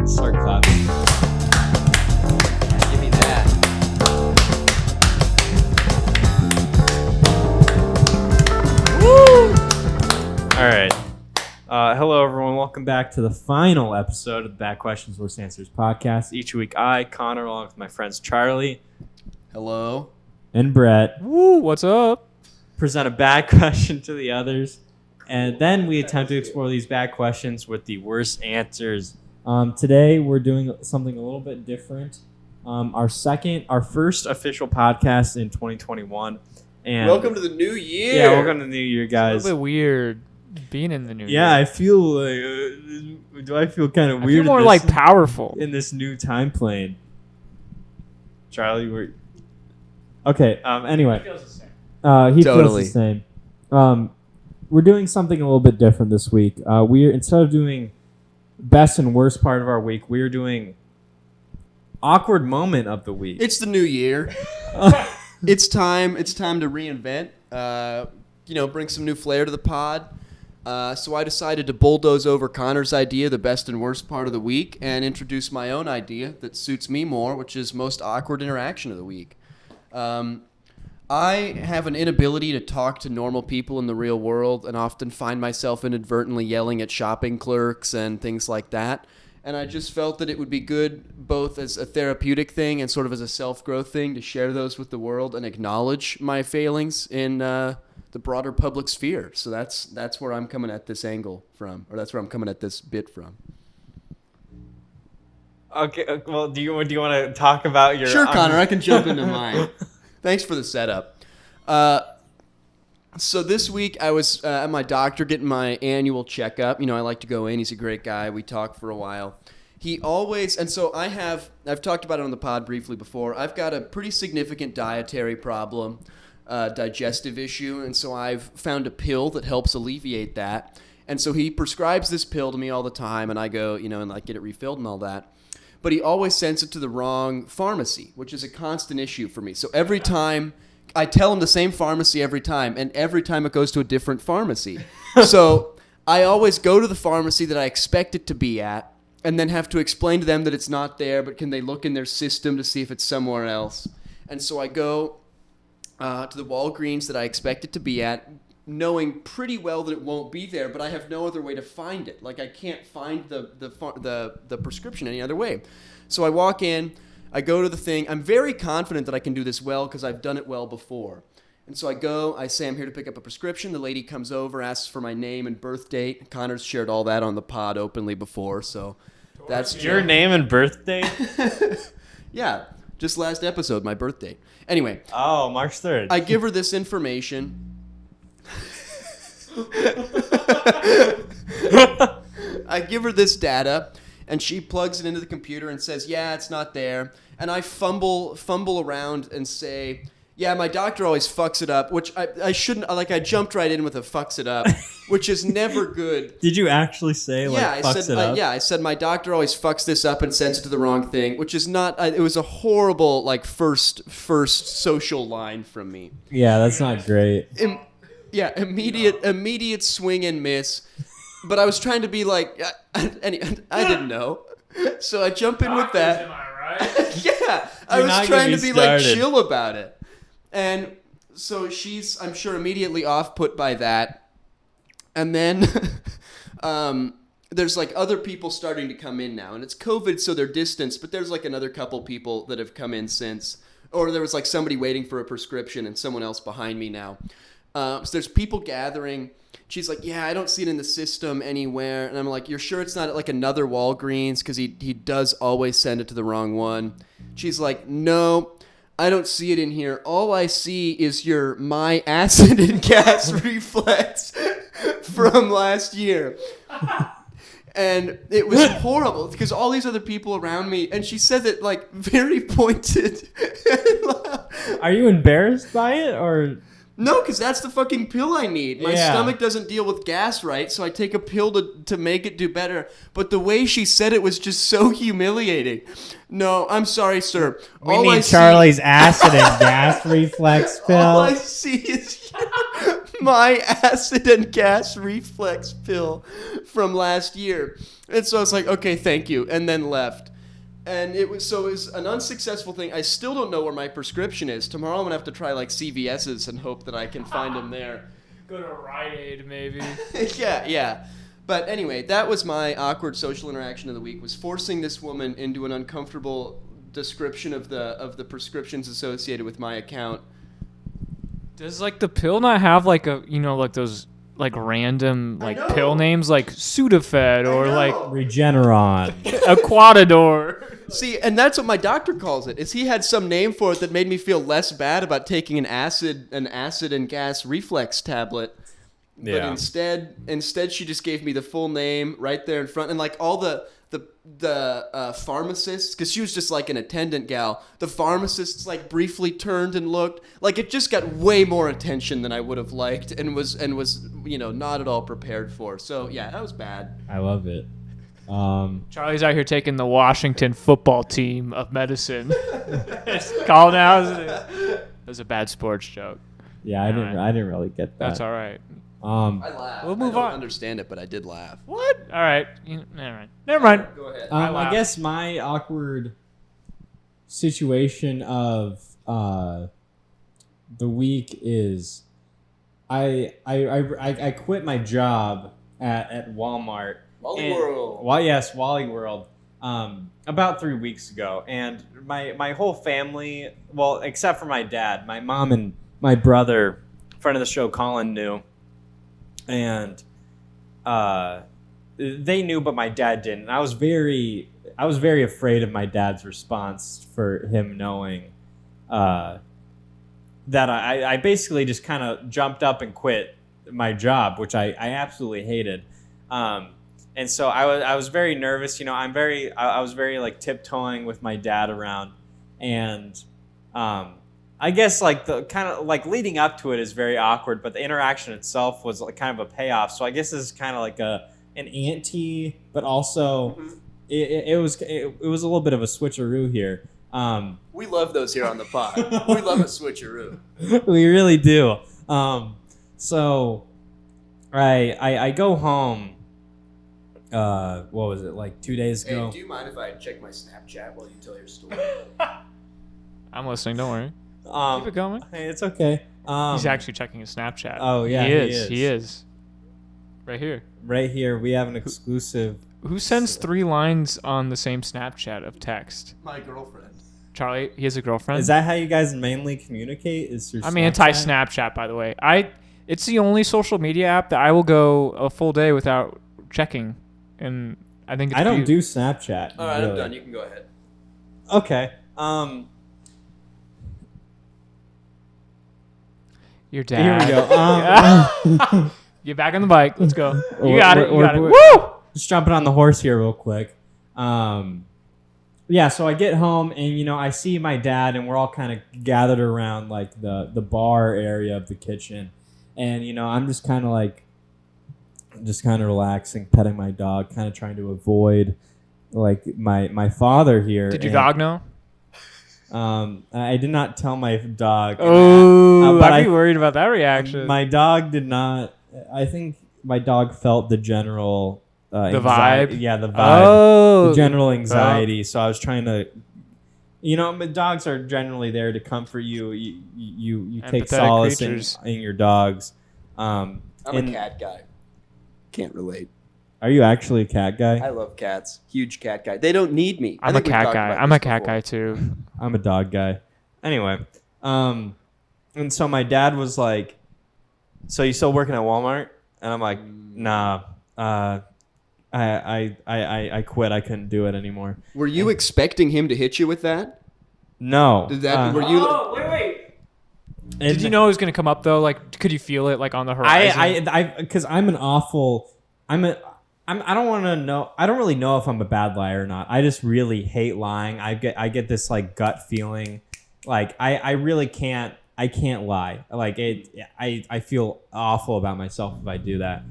Start clapping. Give me that. Woo! All right. Hello, everyone. Welcome back to the final episode of the Bad Questions, Worst Answers podcast. Each week, I, Connor, along with my friends Charlie Hello. and Brett, Woo, what's up? present a bad question to the others, and then we attempt to explore these bad questions with the worst answers. Today, we're doing something a little bit different. Our first official podcast in 2021. And Welcome to the new year. Yeah, welcome to the new year, guys. It's a little bit weird being in the new year. Yeah, I feel like... do I feel kind of I weird? feel more like powerful. in this new time plane. Charlie, we're... Okay, anyway. He feels the same. He feels the same. We're doing something a little bit different this week. Instead of doing best and worst part of our week, we're doing awkward moment of the week. It's the new year. It's time to reinvent. Bring some new flair to the pod. So I decided to bulldoze over Connor's idea, the best and worst part of the week, and introduce my own idea that suits me more, which is most awkward interaction of the week. I have an inability to talk to normal people in the real world and often find myself inadvertently yelling at shopping clerks and things like that. And I just felt that it would be good both as a therapeutic thing and sort of as a self-growth thing to share those with the world and acknowledge my failings in the broader public sphere. So that's where I'm coming at this angle from, or that's where I'm coming at this bit from. Okay, well, do you want to talk about your... Sure, Connor, I can jump into mine. Thanks for the setup. So this week I was at my doctor getting my annual checkup. You know, I like to go in. He's a great guy. We talk for a while. He always, and so I've talked about it on the pod briefly before. I've got a pretty significant dietary problem, digestive issue, and so I've found a pill that helps alleviate that. And so he prescribes this pill to me all the time, and I go, and like get it refilled and all that. But he always sends it to the wrong pharmacy, which is a constant issue for me. So every time I tell him the same pharmacy every time, and every time it goes to a different pharmacy. So I always go to the pharmacy that I expect it to be at, and then have to explain to them that it's not there, but can they look in their system to see if it's somewhere else? And so I go to the Walgreens that I expect it to be at, knowing pretty well that it won't be there, but I have no other way to find it. Like I can't find the prescription any other way. So I walk in, I go to the thing. I'm very confident that I can do this well because I've done it well before. And so I go, I say I'm here to pick up a prescription. The lady comes over, asks for my name and birth date. Connor's shared all that on the pod openly before, so that's Your name and birth date? Yeah, just last episode, my birth date. Anyway. Oh, March 3rd. I give her this information. I give her this data, and she plugs it into the computer and says, yeah, it's not there. And I fumble around and say, yeah, my doctor always fucks it up, which I shouldn't, like I jumped right in with a fucks it up, which is never good. Did you actually say, fucks it up? Yeah, I said my doctor always fucks this up and sends it to the wrong thing, which is not, it was a horrible, first social line from me. Yeah, that's not great. Immediate swing and miss. But I was trying to be like, I didn't know. So I jump in with that. Am I right? Yeah, I was trying to be chill about it. And so she's, I'm sure, immediately off-put by that. And then there's other people starting to come in now. And it's COVID, so they're distanced, but there's another couple people that have come in since. Or there was somebody waiting for a prescription and someone else behind me now. So there's people gathering. She's like, yeah, I don't see it in the system anywhere. And I'm like, you're sure it's not at another Walgreens? Because he does always send it to the wrong one. She's like, no, I don't see it in here. All I see is your my acid and gas reflex from last year. And it was horrible because all these other people around me, and she said it very pointed. Are you embarrassed by it or... No, because that's the fucking pill I need. My stomach doesn't deal with gas right, so I take a pill to make it do better. But the way she said it was just so humiliating. No, I'm sorry, sir. We need Charlie's acid and gas reflex pill. All I see is my acid and gas reflex pill from last year. And so I was like, okay, thank you, and then left. And it was an unsuccessful thing. I still don't know where my prescription is. Tomorrow I'm gonna have to try like CVS's and hope that I can find them there. Go to Rite Aid, maybe. Yeah. But anyway, that was my awkward social interaction of the week, was forcing this woman into an uncomfortable description of the prescriptions associated with my account. Does like the pill not have like a like those like random like pill names like Sudafed or like Regeneron, Aquatador? See, and that's what my doctor calls it. Is he had some name for it that made me feel less bad about taking an acid and gas reflex tablet. Yeah. But instead she just gave me the full name right there in front, and like all the pharmacists, because she was just like an attendant gal. The pharmacists like briefly turned and looked. Like it just got way more attention than I would have liked, and was not at all prepared for. So yeah, that was bad. I love it. Charlie's out here taking the Washington football team of medicine. It's called now. That was a bad sports joke. Yeah, I didn't really get that. That's all right. I laughed. We'll move I don't on. understand it, but I did laugh. What? All right. Never mind. Go ahead. I guess my awkward situation of the week is I quit my job at Walmart. Wally World. Wally World. About 3 weeks ago, and my whole family, well, except for my dad, my mom and my brother, friend of the show, Colin, knew. And they knew, but my dad didn't. I was very afraid of my dad's response for him knowing that I basically just kind of jumped up and quit my job, which I absolutely hated. And so I was very nervous. I was very like tiptoeing with my dad around, and I guess like the kind of like leading up to it is very awkward, but the interaction itself was like kind of a payoff. So I guess this is kind of like an ante, but also it was a little bit of a switcheroo here. We love those here on the pod. We love a switcheroo. We really do. So I go home. What was it, like 2 days ago? Hey, do you mind if I check my Snapchat while you tell your story? I'm listening. Don't worry. Keep it going. Hey, it's okay. He's actually checking his Snapchat. Oh yeah, He is. Right here. Right here, we have an exclusive. Who sends 3 lines on the same Snapchat of text? My girlfriend. Charlie, he has a girlfriend. Is that how you guys mainly communicate? I'm anti-Snapchat, by the way. It's the only social media app that I will go a full day without checking, and I think I don't do Snapchat. All right, really. I'm done. You can go ahead. Okay. Your dad. Here we go. Get back on the bike. Let's go. You We're- got it. You we're- got it. we're- Woo! Just jumping on the horse here real quick. Yeah, so I get home and I see my dad, and we're all kind of gathered around like the bar area of the kitchen, and I'm just kind of relaxing, petting my dog, kind of trying to avoid like my father here. Did your dog know? I did not tell my dog. Oh, but I'd be worried about that reaction. My dog did not. I think my dog felt the general the anxiety. vibe. Yeah, the vibe. Oh, The general anxiety. So I was trying to. Dogs are generally there to comfort you. You take Empathetic solace creatures. in your dogs. I'm a cat guy. Can't relate. Are you actually a cat guy? I love cats. Huge cat guy. They don't need me. I'm a cat guy. I'm a cat guy too. I'm a dog guy. Anyway, and so my dad was like, "So you still working at Walmart?" And I'm like, "Nah, I quit. I couldn't do it anymore." Were you expecting him to hit you with that? No. Were you? Oh, wait. Did you know it was gonna come up though? Like, could you feel it like on the horizon? Because I'm an awful. I don't want to know. I don't really know if I'm a bad liar or not. I just really hate lying. I get this like gut feeling, like I really can't. I can't lie. Like I feel awful about myself if I do that.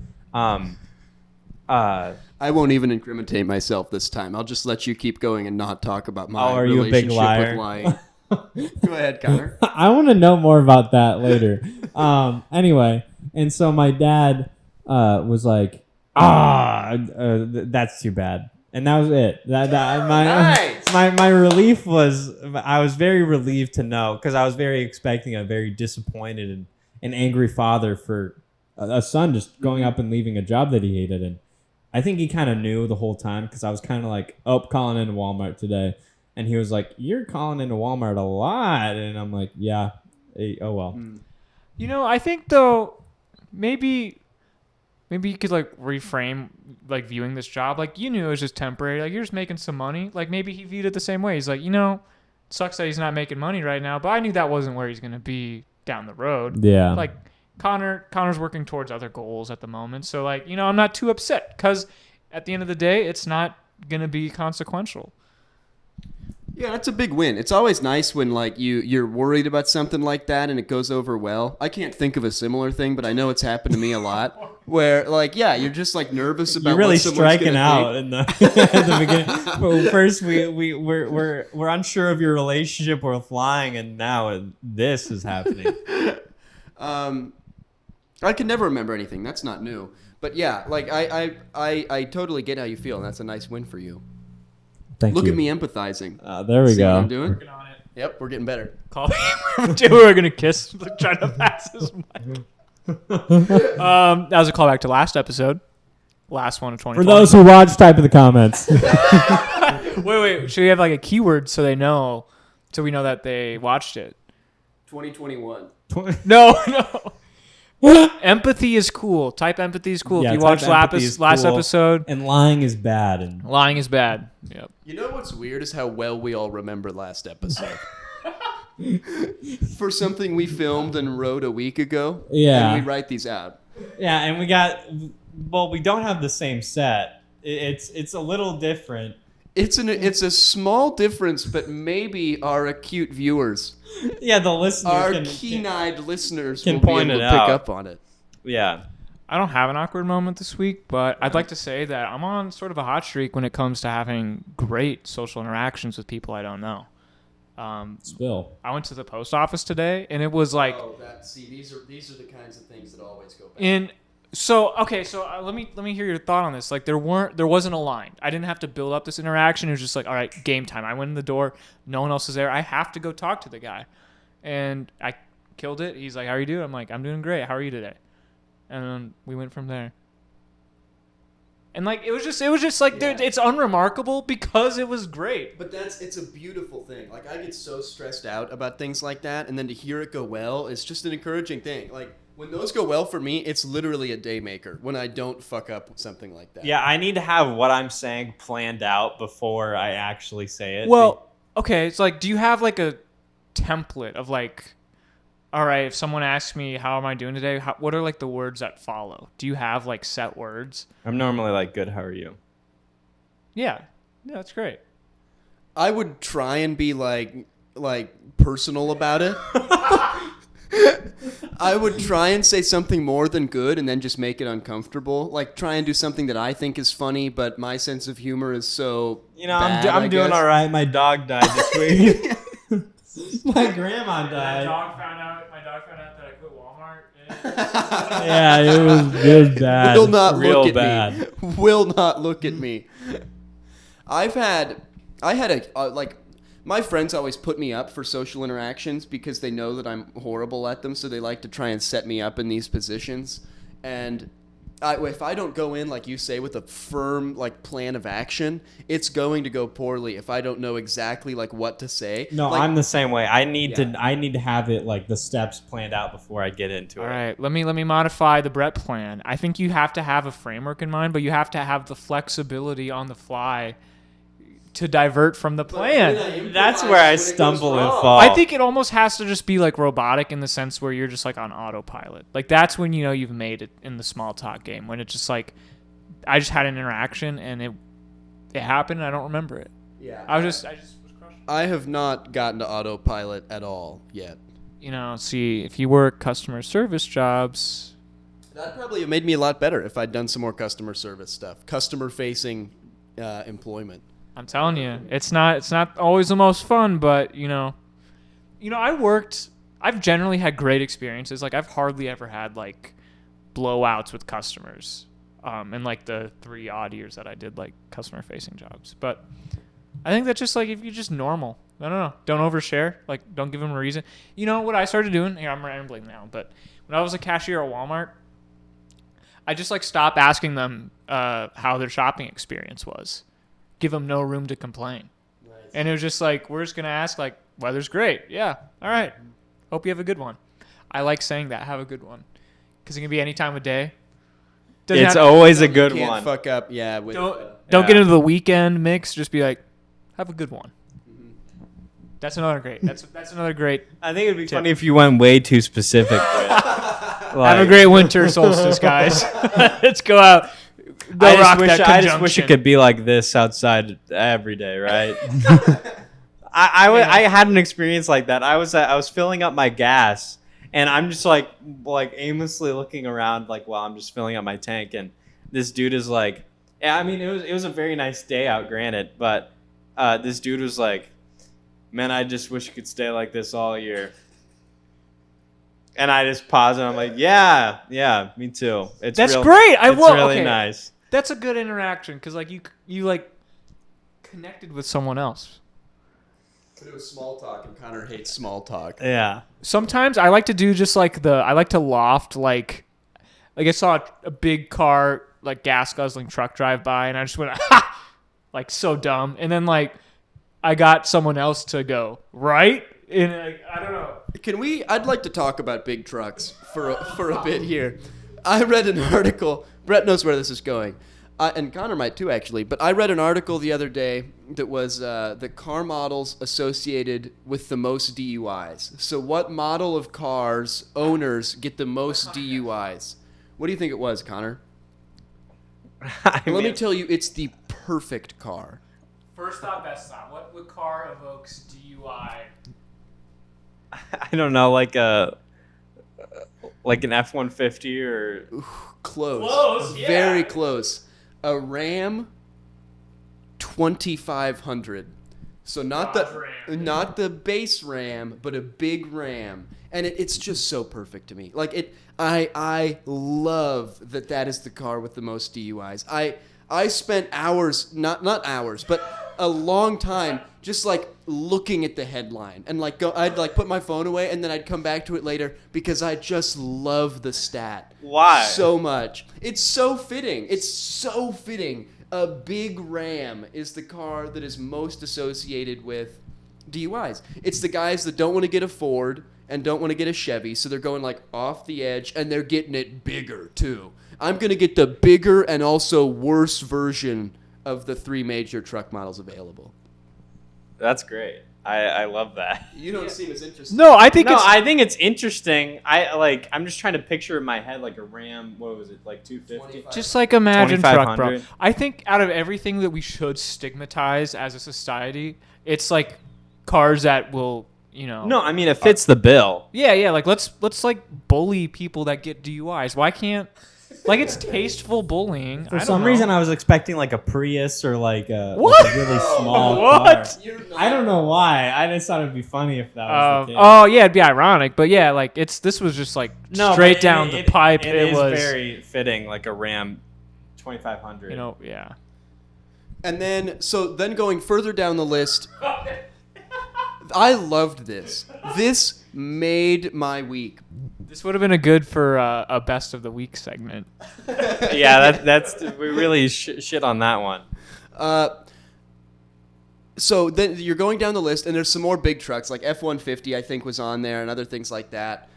I won't even incriminate myself this time. I'll just let you keep going and not talk about my are you a big relationship liar? with lying. Go ahead, Connor. I want to know more about that later. Anyway, and so my dad was like, That's too bad. And that was it. Nice. My relief was I was very relieved to know because I was very expecting a very disappointed and an angry father for a son just going up and leaving a job that he hated. And I think he kind of knew the whole time because I was kind of like, calling into Walmart today. And he was like, you're calling into Walmart a lot. And I'm like, yeah. Oh, well. You know, I think, though, maybe you could, like, reframe, like, viewing this job. Like, you knew it was just temporary. Like, you're just making some money. Like, maybe he viewed it the same way. He's like, you know, it sucks that he's not making money right now, but I knew that wasn't where he's going to be down the road. Yeah. Like, Connor's working towards other goals at the moment. So, like, you know, I'm not too upset because at the end of the day, it's not going to be consequential. Yeah, that's a big win. It's always nice when like you're worried about something like that and it goes over well. I can't think of a similar thing, but I know it's happened to me a lot. Where like you're just like nervous about. You're really what someone's striking gonna out think. in the at the beginning. Well, first we're unsure of your relationship. We're flying, and now this is happening. I can never remember anything. That's not new. But yeah, like I totally get how you feel, and that's a nice win for you. Thank Look you. at me empathizing. There we See what go. I'm doing? Working on it. Yep, we're getting better. We were going to kiss, like, trying to pass his mic. That was a callback to last episode. Last one of 2020. For those who watch, type in the comments. Wait. Should we have like a keyword so they know, so we know that they watched it? 2021. No. Empathy is cool. Type empathy is cool. Yeah, if you watched type empathy is last cool. episode, And lying is bad. And lying is bad. Yep. You know what's weird is how well we all remember last episode. For something we filmed and wrote a week ago. Yeah. And we write these out. yeah, and we don't have the same set. It's a little different. It's a small difference, but maybe our acute viewers, Yeah, the listener our can keen-eyed listeners can will be point able it to pick out. up on it. Yeah. I don't have an awkward moment this week, but I'd like to say that I'm on sort of a hot streak when it comes to having great social interactions with people I don't know. Spill. I went to the post office today, and it was like these are the kinds of things that always go bad. let me hear your thought on this. Like there wasn't a line. I didn't have to build up this interaction. It was just like, all right, game time. I went in the door. No one else is there. I have to go talk to the guy, and I killed it. He's like, "How are you doing?" I'm like, "I'm doing great. How are you today?" And then we went from there. And like it was just like dude, it's unremarkable because it was great. But it's a beautiful thing. Like I get so stressed out about things like that, and then to hear it go well is just an encouraging thing. Like when those go well for me, it's literally a day maker when I don't fuck up with something like that. Yeah, I need to have what I'm saying planned out before I actually say it. Well, okay, it's like, do you have like a template of like, all right, if someone asks me how am I doing today, what are like the words that follow? Do you have like set words? I'm normally like, good, how are you? Yeah, that's great. I would try and be like personal about it. I would try and say something more than good and then just make it uncomfortable. Like try and do something that I think is funny, but my sense of humor is so bad, I'm doing guess. all right. My dog died this week. My grandma My died. dog found out that I quit Walmart. Yeah, it was bad. Will not Real look at bad. me. Will not look at me. I had my friends always put me up for social interactions because they know that I'm horrible at them, so they like to try and set me up in these positions. And if I don't go in, like you say, with a firm like plan of action, it's going to go poorly if I don't know exactly like what to say. No, like, I'm the same way. I need to have it like the steps planned out before I get into it. All right, let me modify the Brett plan. I think you have to have a framework in mind, but you have to have the flexibility on the fly to divert from the plan. That's where I stumble and fall. I think it almost has to just be like robotic in the sense where you're just like on autopilot. Like that's when you know you've made it in the small talk game. When it's just like, I just had an interaction and it happened and I don't remember it. Yeah. I just was crushed. I have not gotten to autopilot at all yet. You know, see, if you work customer service jobs, That probably made me a lot better if I'd done some more customer service stuff, customer-facing employment. I'm telling you, it's not always the most fun, but you know, I've generally had great experiences. Like I've hardly ever had like blowouts with customers. in like the 3 odd years that I did like customer facing jobs. But I think that's just like if you're just normal. I don't know. Don't overshare. Like, don't give them a reason. You know what I started doing? Here, I'm rambling now. But when I was a cashier at Walmart, I just like stopped asking them how their shopping experience was. Give them no room to complain. Nice. And it was just like, we're just going to ask like, weather's great. Yeah. All right. Hope you have a good one. I like saying that. Have a good one. Because it can be any time of day. It's always a good can't one. Fuck up. Yeah. With, don't get into the weekend mix. Just be like, have a good one. That's another great. That's another great. I think it'd be funny if you went way too specific. Have a great winter solstice, guys. Let's go out. I just wish it could be like this outside every day, right? I had an experience like that. I was filling up my gas, and I'm just like aimlessly looking around like while I'm just filling up my tank, and this dude is like, yeah, I mean it was a very nice day out, granted, but this dude was like, man, I just wish it could stay like this all year. And I just pause and I'm like, yeah, me too. That's great. It's really nice. That's a good interaction because like you like connected with someone else. But it was small talk, and Connor hates small talk. Yeah. Sometimes I like to do just like I like to loft like I saw a big car like gas guzzling truck drive by and I just went ha! Like so dumb, and then like I got someone else to go right, and like, I don't know. I'd like to talk about big trucks for a bit here. I read an article. Brett knows where this is going, and Connor might too, actually. But I read an article the other day that was the car models associated with the most DUIs. So, what model of cars owners get the most DUIs? What do you think it was, Connor? Let me tell you, it's the perfect car. First thought, best thought. What car evokes DUI? I don't know, like an F-150 or close. Yeah. Very close. A Ram 2500. So not the base Ram, but a big Ram, and it's just so perfect to me. Like it, I love that is the car with the most DUIs. I spent hours, not hours, but a long time just like looking at the headline and like I'd like put my phone away and then I'd come back to it later because I just love the stat. Why? So much. It's so fitting. A big Ram is the car that is most associated with DUIs. It's the guys that don't want to get a Ford and don't want to get a Chevy, so they're going like off the edge and they're getting it bigger too. I'm going to get the bigger and also worse version of the 3 major truck models available. That's great. I love that. You don't seem as interested. No, I think it's interesting. I'm just trying to picture in my head like a Ram. What was it, like 250? Just like imagine truck, bro. 2500. I think out of everything that we should stigmatize as a society, it's like cars that will, No, I mean it fits the bill. Yeah. Like let's like bully people that get DUIs. Why can't? Like it's tasteful bullying. For some reason, I was expecting like a Prius or like a really small car. I don't know why. I just thought it'd be funny if that was the case. Oh yeah, it'd be ironic, but yeah, like this was just like straight down the pipe. It was very fitting, like a Ram 2500. Yeah. And then going further down the list, I loved this. This made my week. This would have been a good for a best of the week segment. Yeah, that's we really shit on that one. So then you're going down the list, and there's some more big trucks, like F-150 I think was on there, and other things like that.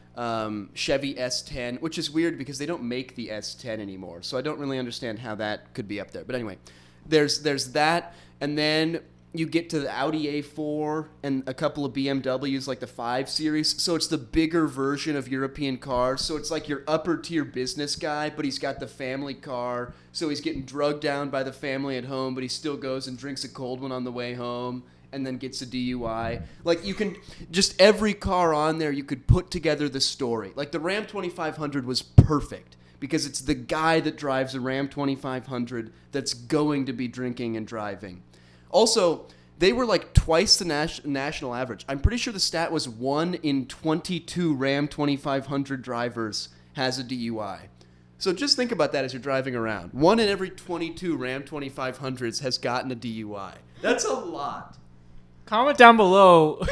Chevy S10, which is weird because they don't make the S10 anymore, so I don't really understand how that could be up there. But anyway, there's that, and then you get to the Audi A4 and a couple of BMWs like the 5 Series. So it's the bigger version of European cars. So it's like your upper tier business guy, but he's got the family car. So he's getting drugged down by the family at home, but he still goes and drinks a cold one on the way home and then gets a DUI. Like you can, just every car on there, you could put together the story. Like the Ram 2500 was perfect because it's the guy that drives a Ram 2500 that's going to be drinking and driving. Also, they were like twice the national average. I'm pretty sure the stat was 1 in 22 Ram 2500 drivers has a DUI. So just think about that as you're driving around. 1 in every 22 Ram 2500s has gotten a DUI. That's a lot. Comment down below.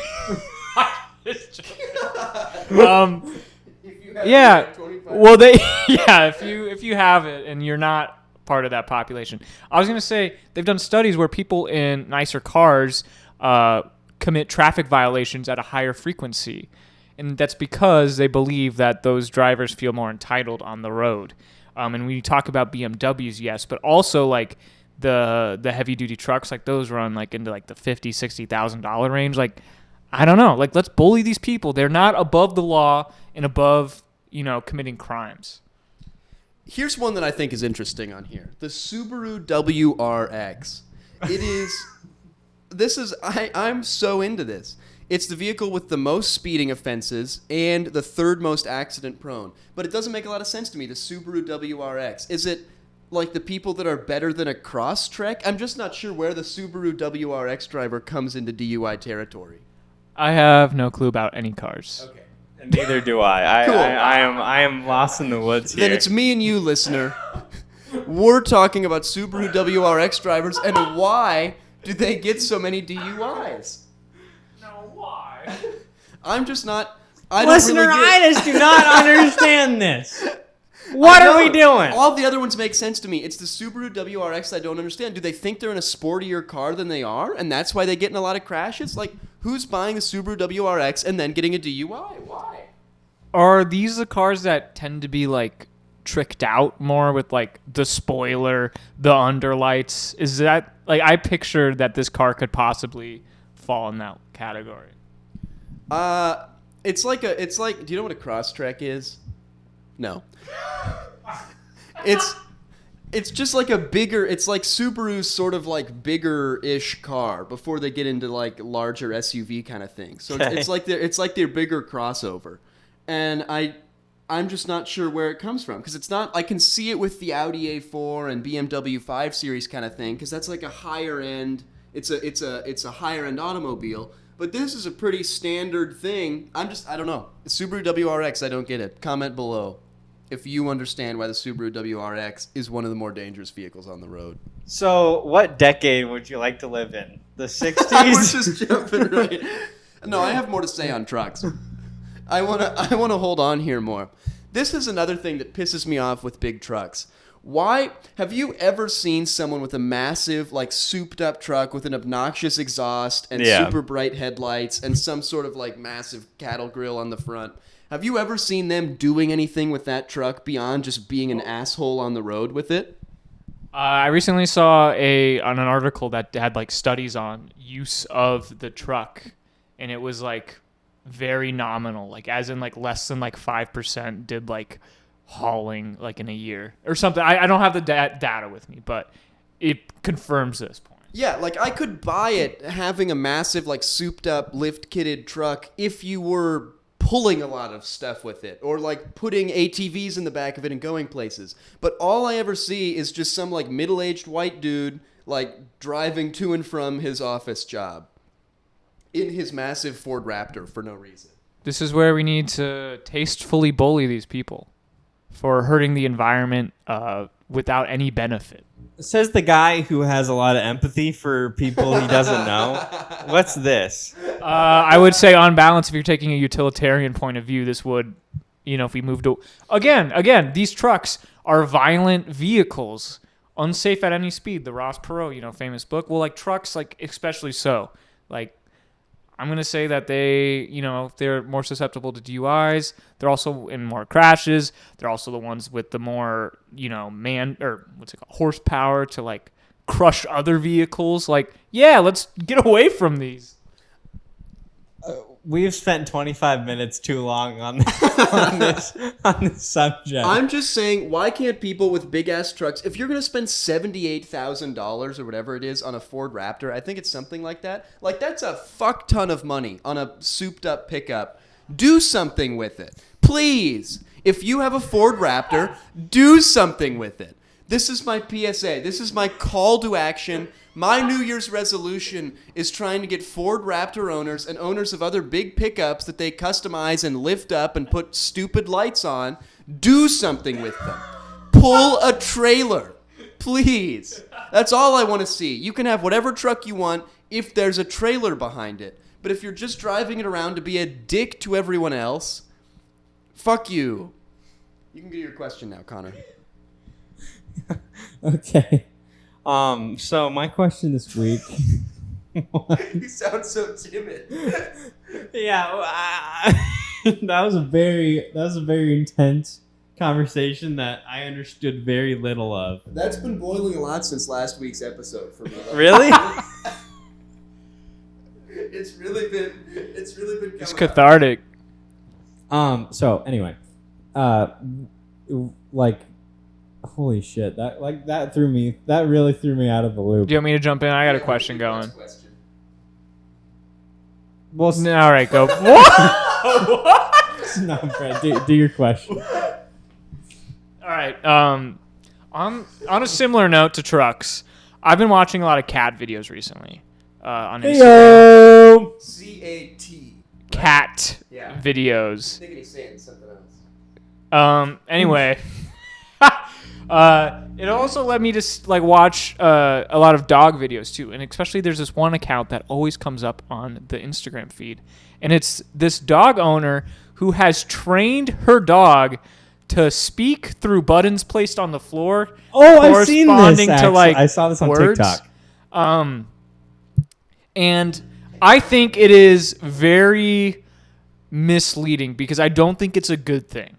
Yeah. Well, if you have it and you're not part of that population. I was going to say they've done studies where people in nicer cars commit traffic violations at a higher frequency. And that's because they believe that those drivers feel more entitled on the road. And when you talk about BMWs, yes, but also like the heavy duty trucks, like those run like into like the $50,000-$60,000 range. Like, I don't know. Like, let's bully these people. They're not above the law and above, committing crimes. Here's one that I think is interesting on here. The Subaru WRX. I'm so into this. It's the vehicle with the most speeding offenses and the third most accident prone. But it doesn't make a lot of sense to me, the Subaru WRX. Is it like the people that are better than a Crosstrek? I'm just not sure where the Subaru WRX driver comes into DUI territory. I have no clue about any cars. Okay. And neither do I. Cool. I am lost in the woods here. Then it's me and you, listener. We're talking about Subaru WRX drivers and why do they get so many DUIs? Why? I'm just not. Listener, I just do not understand this. What are we doing? All the other ones make sense to me. It's the Subaru WRX I don't understand. Do they think they're in a sportier car than they are, and that's why they get in a lot of crashes? Like, who's buying a Subaru WRX and then getting a DUI? Why? Are these the cars that tend to be like tricked out more with like the spoiler, the underlights? Is that like I pictured that this car could possibly fall in that category? It's like do you know what a Crosstrek is? No. It's just like it's like Subaru's sort of like bigger-ish car before they get into like larger SUV kind of thing. So it's like their bigger crossover. And I'm just not sure where it comes from because it's not. I can see it with the Audi A4 and BMW 5 Series kind of thing because that's like a higher end. It's a higher end automobile. But this is a pretty standard thing. I don't know. The Subaru WRX, I don't get it. Comment below if you understand why the Subaru WRX is one of the more dangerous vehicles on the road. So, what decade would you like to live in? The 60s? I was just jumping right. No, I have more to say on trucks. I wanna hold on here more. This is another thing that pisses me off with big trucks. Why have you ever seen someone with a massive, like, souped-up truck with an obnoxious exhaust and super bright headlights and some sort of, like, massive cattle grill on the front? Have you ever seen them doing anything with that truck beyond just being an asshole on the road with it? I recently saw on an article that had, like, studies on use of the truck, and it was, like, very nominal, like, as in, like, less than, like, 5% did, like, hauling like in a year or something. I don't have the data with me, but it confirms this point. Yeah, like I could buy it having a massive like souped up lift kitted truck if you were pulling a lot of stuff with it or like putting ATVs in the back of it and going places. But all I ever see is just some like middle-aged white dude like driving to and from his office job in his massive Ford Raptor for no reason. This is where we need to tastefully bully these people for hurting the environment without any benefit. Says the guy who has a lot of empathy for people he doesn't know. What's this? I would say on balance, if you're taking a utilitarian point of view, this would, if we moved to... Again, these trucks are violent vehicles, unsafe at any speed. The Ross Perot, famous book. Well, like trucks, like especially so. Like, I'm going to say that they, they're more susceptible to DUIs. They're also in more crashes. They're also the ones with the more, horsepower to like crush other vehicles. Like, yeah, let's get away from these. We've spent 25 minutes too long on this subject. I'm just saying, why can't people with big ass trucks, if you're going to spend $78,000 or whatever it is on a Ford Raptor, I think it's something like that. Like, that's a fuck ton of money on a souped up pickup. Do something with it. Please. If you have a Ford Raptor, do something with it. This is my PSA. This is my call to action. My New Year's resolution is trying to get Ford Raptor owners and owners of other big pickups that they customize and lift up and put stupid lights on, do something with them. pull a trailer. Please. That's all I want to see. You can have whatever truck you want if there's a trailer behind it. But if you're just driving it around to be a dick to everyone else, fuck you. You can get your question now, Connor. Okay. So my question this week. You sound so timid. Yeah, that was a very intense conversation that I understood very little of. That's been boiling a lot since last week's episode for me. Really? It's really been It's cathartic. So anyway, like, holy shit, that really threw me out of the loop. Do you want me to jump in? I got a question going. Well, No, all right, go. What? no, Brett, do your question. All right. On a similar note to trucks, I've been watching a lot of cat videos recently on Instagram. C-A-T. Cat Yeah. videos. I think he's saying something else. Anyway, it also led me to watch a lot of dog videos too, and especially there's this one account that always comes up on the Instagram feed, and it's this dog owner who has trained her dog to speak through buttons placed on the floor. Oh, I've seen this. Corresponding to I saw this on words. TikTok. And I think it is very misleading because I don't think it's a good thing.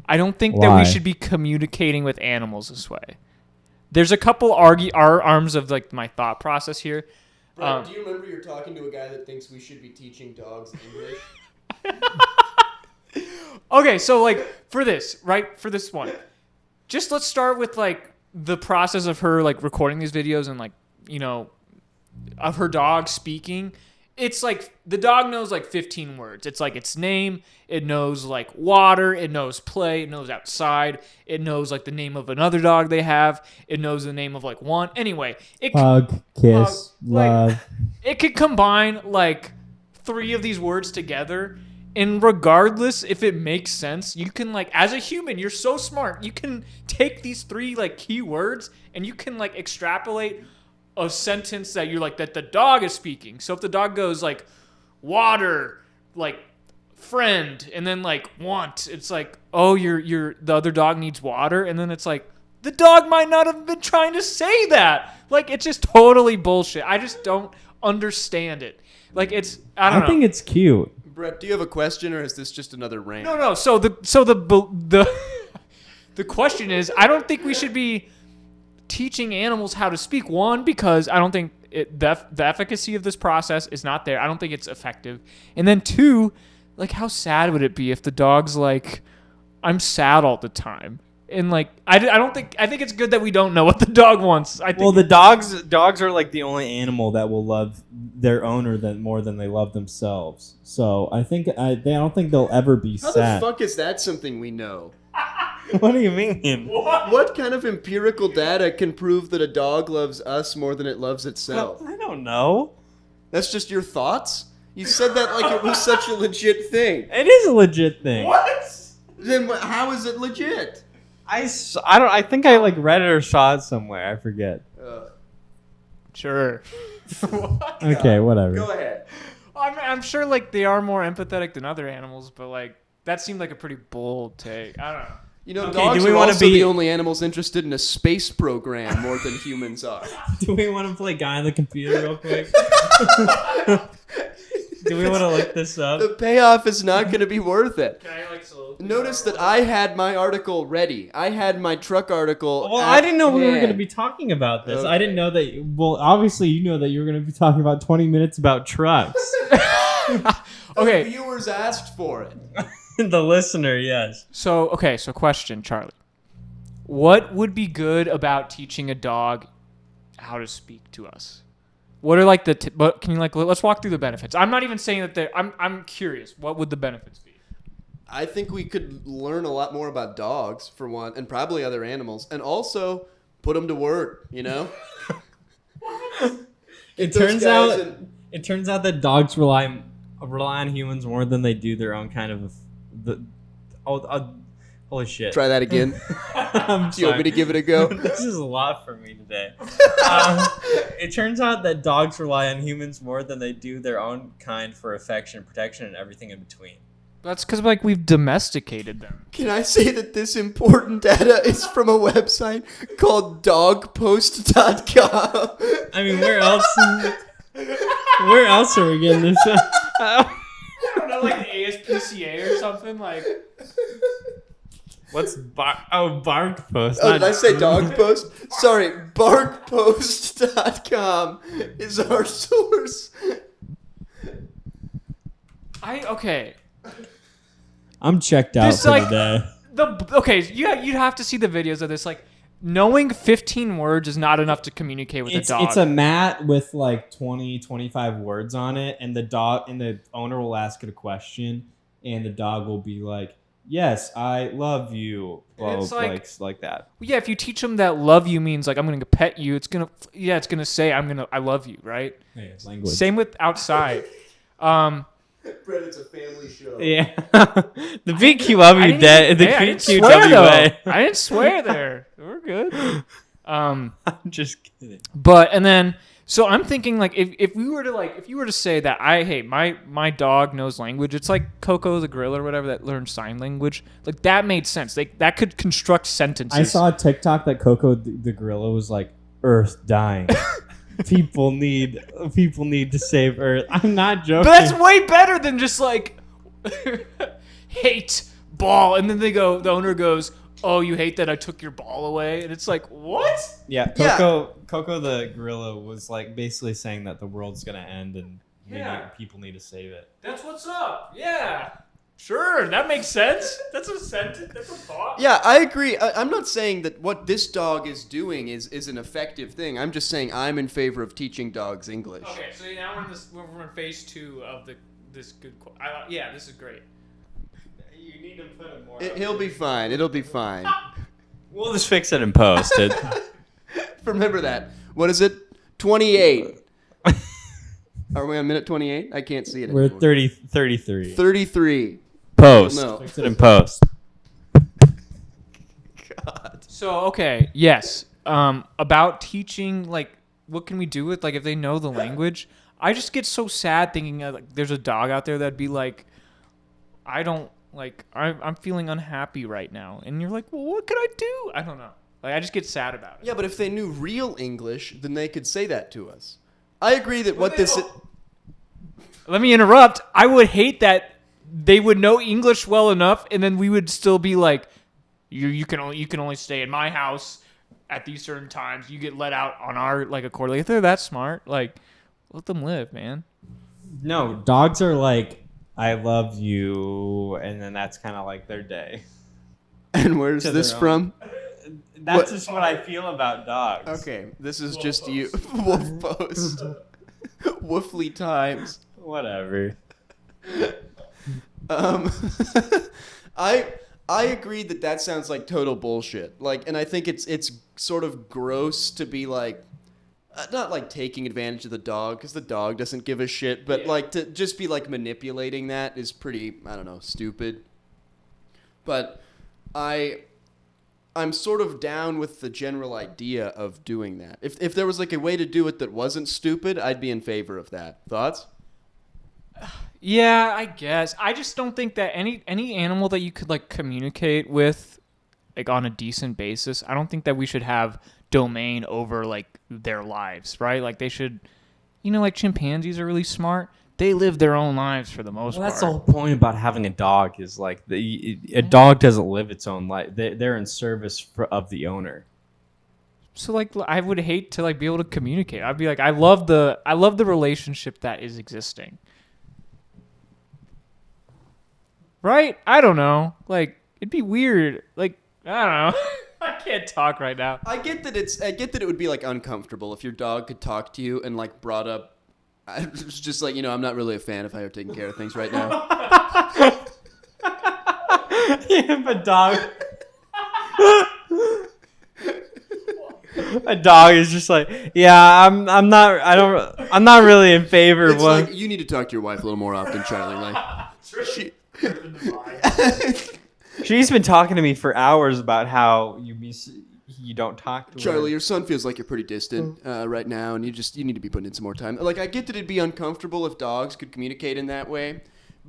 I don't think that Why? we should be communicating with animals this way. There's a couple arms of like my thought process here. Brett, do you remember you're talking to a guy that thinks we should be teaching dogs English? Okay, so like for this one, just let's start with like the process of her like recording these videos and like, you know, of her dog speaking. It's like the dog knows like 15 words. It's like its name. It knows like water. It knows play. It knows outside. It knows like the name of another dog they have. It knows the name of like one. Anyway, Hug, kiss, love. It could combine like 3 of these words together. And regardless if it makes sense, you can like, as a human, you're so smart. You can take these 3 like key words and you can like extrapolate a sentence that you're like, that the dog is speaking. So if the dog goes like water, like friend, and then like want, it's like, oh, the other dog needs water. And then it's like, the dog might not have been trying to say that. Like, it's just totally bullshit. I just don't understand it. Like, I don't know. I think it's cute. Brett, do you have a question, or is this just another rant? No. So the question is, I don't think we should be teaching animals how to speak. One, because I don't think the efficacy of this process is not there. I don't think it's effective. And then 2, like, how sad would it be if the dog's like, I'm sad all the time? And like, I think it's good that we don't know what the dog wants. The dogs are like the only animal that will love their owner more than they love themselves. So I don't think they'll ever be How sad. the fuck is that something we know? What do you mean? What kind of empirical data can prove that a dog loves us more than it loves itself? I don't know. That's just your thoughts? You said that like it was such a legit thing. It is a legit thing. What? Then how is it legit? I think I like read it or saw it somewhere. I forget. Sure. Okay, whatever. Go ahead. I'm sure like they are more empathetic than other animals, but like that seemed like a pretty bold take. I don't know. You know, Okay, dogs do we are wanna also be- the only animals interested in a space program more than humans are. Do we want to play Guy on the Computer real quick? Do we want to look this up? The payoff is not going to be worth it. Can I like Notice that I had my article ready. I had my truck article. Well, at I didn't know we were hand. going to be talking about this. Okay. I didn't know that. Well, obviously, you know that you were going to be talking about 20 minutes about trucks. Okay. The viewers asked for it. The listener, yes. So question, Charlie. What would be good about teaching a dog how to speak to us? What are like but can you like let's walk through the benefits. I'm not even saying that I'm curious. What would the benefits be? I think we could learn a lot more about dogs, for one, and probably other animals, and also put them to work, you know? It Those turns guys out that dogs rely on humans more than they do their own kind of Holy shit. Try that again. Do you want me to give it a go? This is a lot for me today. It turns out that dogs rely on humans more than they do their own kind for affection, protection, and everything in between. That's because like we've domesticated them. Can I say that this important data is from a website called dogpost.com? I mean, where else are we getting this? I don't know, like the ASPCA or something. Like, What's Bark Post? Oh, did I say dog post? Sorry, barkpost.com is our source. Okay. I'm checked out This, for like, the day. You'd have to see the videos of this. Like, knowing 15 words is not enough to communicate with a dog. It's a mat with like 20, 25 words on it, and the owner will ask it a question, and the dog will be like, "Yes, I love you." Blah, It's like that. Yeah, if you teach them that love you means like I'm gonna pet you, it's gonna say I love you, right? Yeah, it's language. Same with outside. Brett, it's a family show. Yeah. The BQW day. The I didn't swear, though. QWA. I didn't swear there. We're good. I'm just kidding. But and then so I'm thinking like if you were to say that my dog knows language, it's like Coco the gorilla or whatever that learned sign language. Like that made sense. That could construct sentences. I saw a TikTok that Coco the gorilla was like, "Earth dying. People need to save Earth." I'm not joking. But that's way better than just like hate ball, and then the owner goes, "Oh, you hate that I took your ball away," and it's like, what? Yeah, Coco the gorilla was like basically saying that the world's gonna end and people need to save it. That's what's up. Yeah. Sure, that makes sense. That's a sentence. That's a thought. Yeah, I agree. I'm not saying that what this dog is doing is an effective thing. I'm just saying I'm in favor of teaching dogs English. Okay, so now we're in phase 2 of this good. Yeah, this is great. You need to put it more. He'll be fine. It'll be fine. We'll just fix it and post it. Remember that. What is it? 28. Are we on minute 28? I can't see it We're anymore. 33. 33. Post. No. Fix it and post. God. So okay, yes. About teaching, like, what can we do with like if they know the language? I just get so sad thinking like there's a dog out there that'd be like, I'm feeling unhappy right now, and you're like, well, what could I do? I don't know. Like I just get sad about it. Yeah, but if they knew real English, then they could say that to us. I agree that what this... Let me interrupt. I would hate that they would know English well enough, and then we would still be like, you can only stay in my house at these certain times. You get let out on our like accord. Like if they're that smart, like let them live, man. No, dogs are like, I love you, and then that's kind of like their day. And where's To this their from? That's just what I feel about dogs. Okay, this is just you. Wolf Post. Woofly Times. Whatever. I agree that sounds like total bullshit. Like, and I think it's sort of gross to be like, not like taking advantage of the dog because the dog doesn't give a shit, but like to just be like manipulating that is pretty, I don't know, stupid. But I'm sort of down with the general idea of doing that. If there was like a way to do it that wasn't stupid, I'd be in favor of that. Thoughts? Yeah, I guess. I just don't think that any animal that you could like communicate with like on a decent basis, I don't think that we should have domain over like their lives, right? Like they should, like chimpanzees are really smart. They live their own lives for the most part. That's the whole point about having a dog is like a dog doesn't live its own life. They're in service of the owner. So like I would hate to like be able to communicate. I'd be like, I love the relationship that is existing. Right? I don't know. Like it'd be weird. Like I don't know. I can't talk right now. I get that it would be like uncomfortable if your dog could talk to you and like brought up. I was just like, I'm not really a fan of how you're taking care of things right now. If a dog. A dog is just like, yeah, I'm not really in favor of It's one. like, you need to talk to your wife a little more often, Charlie. Like, She's been talking to me for hours about how you don't talk to Charlie, her. your son feels like you're pretty distant right now, and you need to be putting in some more time. Like, I get that it'd be uncomfortable if dogs could communicate in that way,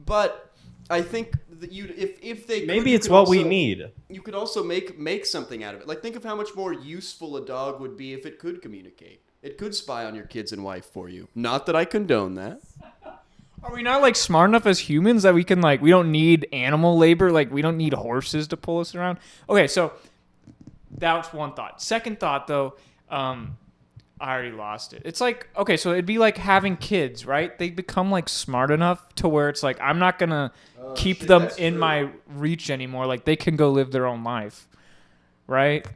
but I think that if they Maybe could, it's what we need. You could also make something out of it. Like, think of how much more useful a dog would be if it could communicate. It could spy on your kids and wife for you. Not that I condone that. Are we not like smart enough as humans that we can like we don't need animal labor, like we don't need horses to pull us around? Okay, so that's one thought. Second thought though, I already lost it. It's like, okay, so it'd be like having kids, right? They become like smart enough to where it's like I'm not gonna keep them in my reach anymore. Like they can go live their own life, right?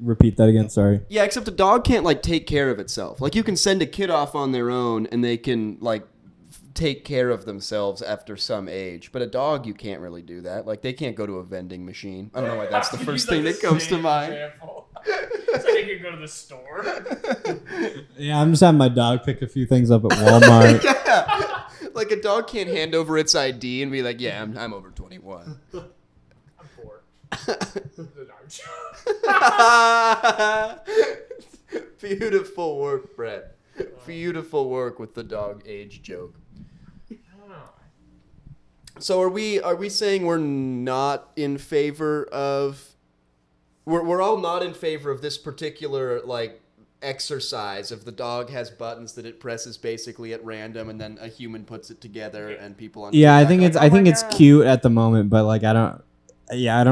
Repeat that again. Sorry. Yeah, except a dog can't like take care of itself. Like you can send a kid off on their own and they can like take care of themselves after some age, but a dog you can't really do that. Like they can't go to a vending machine. I don't know why that's the first thing that comes to mind. So they can go to the store. Yeah, I'm just having my dog pick a few things up at Walmart. Yeah, like a dog can't hand over its ID and be like, "Yeah, I'm over 21." I'm poor. Beautiful work, Brett. Beautiful work with the dog age joke. So are we saying we're not in favor of we're all not in favor of this particular like exercise of the dog has buttons that it presses basically at random and then a human puts it together and people on Yeah, I TikTok think are it's cute at the moment, but like I don't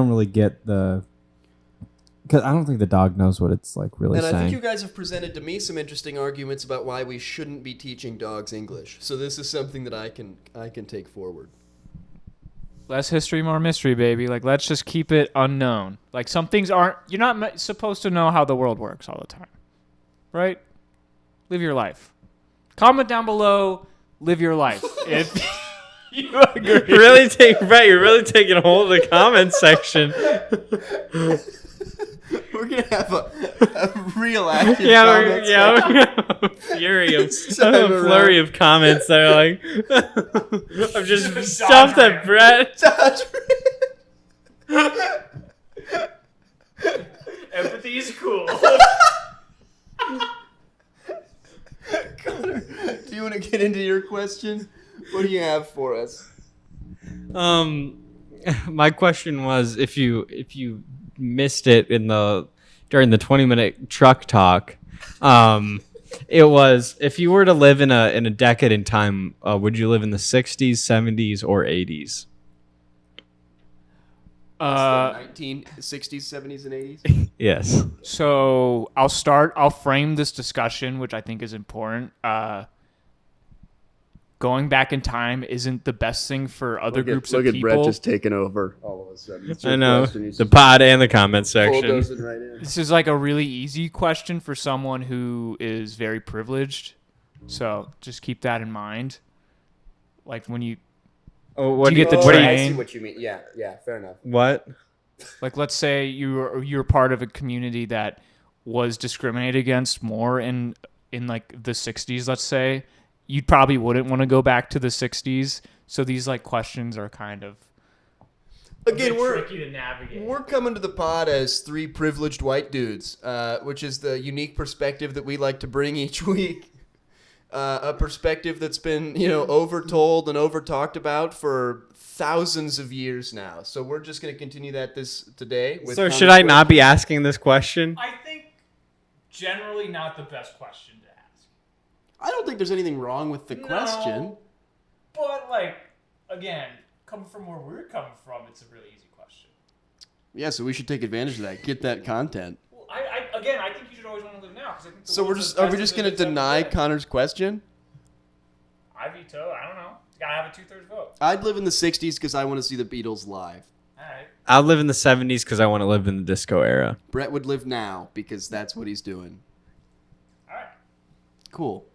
really get the because I don't think the dog knows what it's like really and saying. I think you guys have presented to me some interesting arguments about why we shouldn't be teaching dogs English. So this is something that I can take forward. Less history, more mystery, baby. Like, let's just keep it unknown. Like, some things aren't... You're not supposed to know how the world works all the time. Right? Live your life. Comment down below, live your life. If you agree. You're really taking hold of the comment section. We're going to have a real active We're gonna have a flurry of comments that are like, I've just stuffed at Brett. Empathy is cool. Connor, do you want to get into your question? What do you have for us? My question was if you missed it during the 20-minute truck talk, it was if you were to live in a decade in time, would you live in the 60s, 70s, or 80s? 1960s, 70s, and 80s? Yes. So I'll frame this discussion, which I think is important. Going back in time isn't the best thing for other groups of people. Look at Brett just taking over all of a sudden. I know. The pod and the comment section. Right in. This is like a really easy question for someone who is very privileged. So just keep that in mind. Like when you... What do you get the I train? see what you mean. Yeah, fair enough. What? Like let's say you're part of a community that was discriminated against more in like the 60s, let's say. You probably wouldn't want to go back to the 60s. So these like questions are kind of tricky to navigate. We're coming to the pod as three privileged white dudes, which is the unique perspective that we like to bring each week. A perspective that's been, overtold and over-talked about for thousands of years now. So we're just going to continue that today. So should I not be asking this question? I think generally not the best question to ask. I don't think there's anything wrong with the question. But like, again, coming from where we're coming from, it's a really easy question. Yeah, so we should take advantage of that. Get that content. Well, I think you should always want to live now. Cause I think So are we just going to deny Connor's question? I veto. I don't know. You gotta have a 2/3 vote. I'd live in the 60s because I want to see the Beatles live. All right. I'll live in the 70s because I want to live in the disco era. Brett would live now because that's what he's doing. All right. Cool.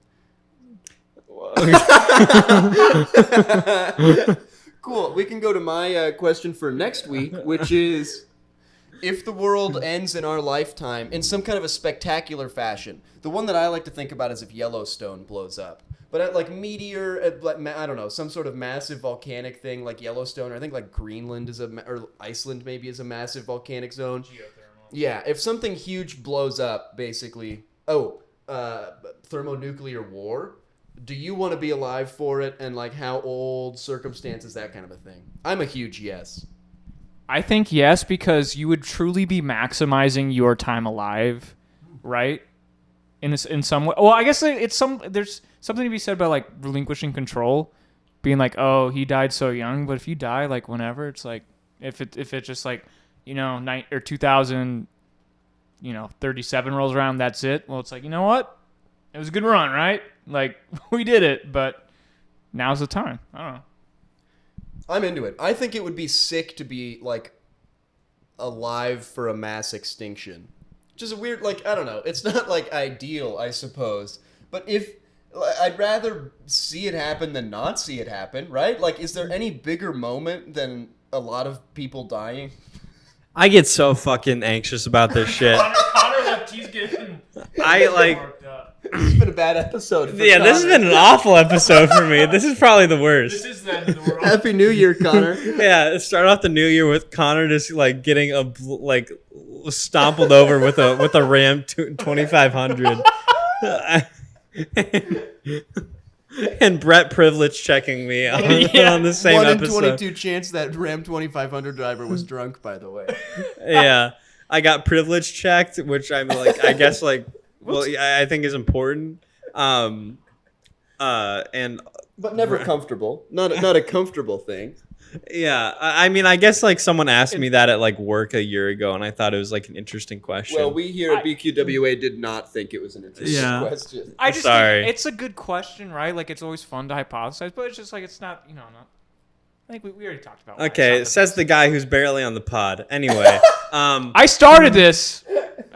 Cool. We can go to my question for next week, which is, if the world ends in our lifetime in some kind of a spectacular fashion, the one that I like to think about is if Yellowstone blows up. But at like meteor, I don't know, some sort of massive volcanic thing like Yellowstone, or I think like Greenland or Iceland maybe is a massive volcanic zone. Geothermal. Yeah, if something huge blows up, basically, thermonuclear war, do you want to be alive for it? And like how old, circumstances, that kind of a thing? I'm a huge yes. I think yes, because you would truly be maximizing your time alive, right? In some way. Well, I guess there's something to be said about like relinquishing control, being like, oh, he died so young. But if you die like whenever, it's like if it's just like 2000, 37 rolls around, that's it. Well, it's like, you know what? It was a good run, right? Like we did it, but now's the time. I don't know. I'm into it. I think it would be sick to be like alive for a mass extinction. Which is a weird, like, I don't know. It's not like ideal, I suppose. But I'd rather see it happen than not see it happen, right? Like, is there any bigger moment than a lot of people dying? I get so fucking anxious about this shit. Connor left. He's getting. I like. This has been a bad episode. For Yeah, Connor. this has been an awful episode for me. This is probably the worst. This is the end of the world. Happy New Year, Connor. Yeah, start off the new year with Connor just like getting stompled over with a Ram 2500. And Brett privilege checking me on the same 1 in episode. 22 chance that Ram 2500 driver was drunk, by the way. Yeah, I got privilege checked, which I'm like, I guess like, well, I think is important. And But never comfortable. Not a comfortable thing. yeah, I mean, I guess like someone asked me that at like work a year ago, and I thought it was like an interesting question. Well, we here at BQWA did not think it was an interesting question. I just Sorry. think it's a good question, right? Like it's always fun to hypothesize, but it's just like it's not, not. I think we already talked about. Okay, says the guy who's barely on the pod. Anyway, I started this.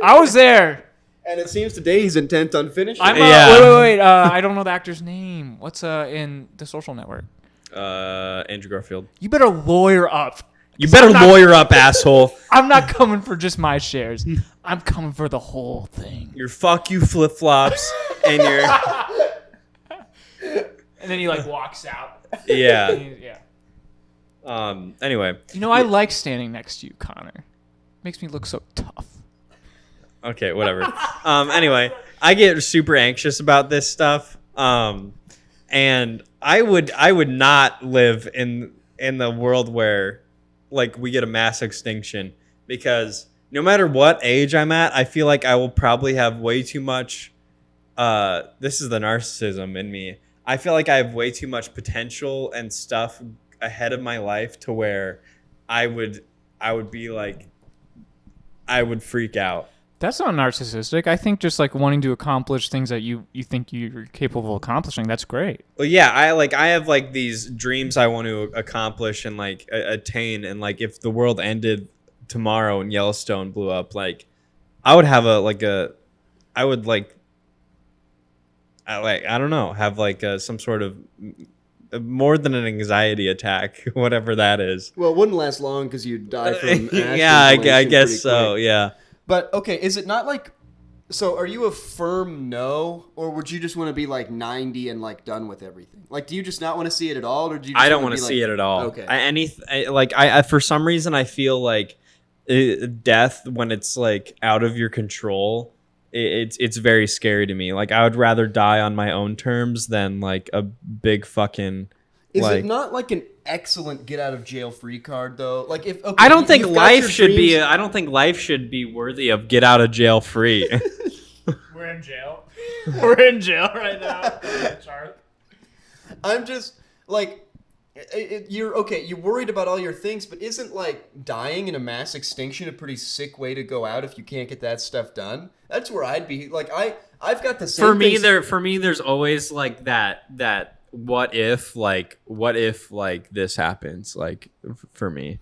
I was there. And it seems today he's intent on finishing. Wait. I don't know the actor's name. What's in The Social Network? Andrew Garfield. You better lawyer up. You better lawyer up, asshole. I'm not coming for just my shares. I'm coming for the whole thing. Your fuck you flip flops and your And then he like walks out. yeah. Yeah. Anyway. I like standing next to you, Connor. Makes me look so tough. Okay, whatever. Anyway, I get super anxious about this stuff. And I would not live in the world where like we get a mass extinction, because no matter what age I'm at, I feel like I will probably have way too much this is the narcissism in me. I feel like I have way too much potential and stuff ahead of my life to where I would be like I would freak out. That's not narcissistic. I think just like wanting to accomplish things that you think you're capable of accomplishing, that's great. Well, yeah, I have like these dreams I want to accomplish and like attain, and like if the world ended tomorrow and Yellowstone blew up, like I would have I don't know, have like some sort of more than an anxiety attack, whatever that is. Well, it wouldn't last long because you'd die from yeah, I guess so. Quick. Yeah. But okay, is it not like? So, are you a firm no, or would you just want to be like 90 and like done with everything? Like, do you just not want to see it at all, or do you? Just I don't want to be see like, it at all. Okay. I for some reason I feel like death, when it's like out of your control, it's very scary to me. Like I would rather die on my own terms than like a big fucking. Is it not like an excellent get out of jail free card though? Like if okay, I don't think life should dreams. be. I don't think life should be worthy of get out of jail free. We're in jail. We're in jail right now. I'm just like, you're okay. You're worried about all your things, but isn't like dying in a mass extinction a pretty sick way to go out if you can't get that stuff done? That's where I'd be. Like I've got the same. For me, there's always like that. What if this happens, like for me.